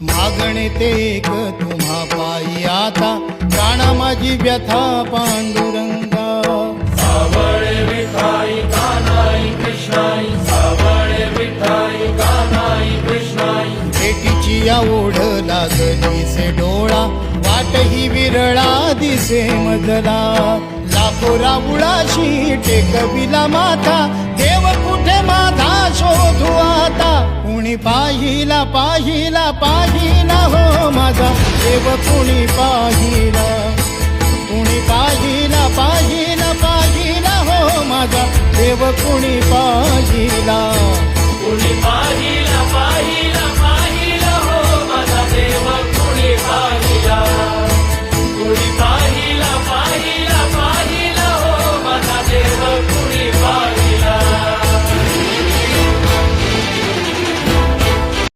मागणे ते एक तुम्हा पायी आता, प्राणा माझी व्यथा पांडुरंगा. सावळे विठाई कानाई कृष्णाई, सावळे विठाई कानाई कृष्णाई. भेटीची या ओढ लागली से डोळा, वाट ही विरळा दिसे मजला. लाखो राऊळाशी टेकविला माथा, देव कुठे माझा शोधू आता. कुणी पाहिला पाहिला पाहिला हो माझा देव, कुणी पाहिला. कुणी पाहिला पाहिला पाहिला हो माझा देव, कुणी पाहिला. कुणी पाहिला पाहिला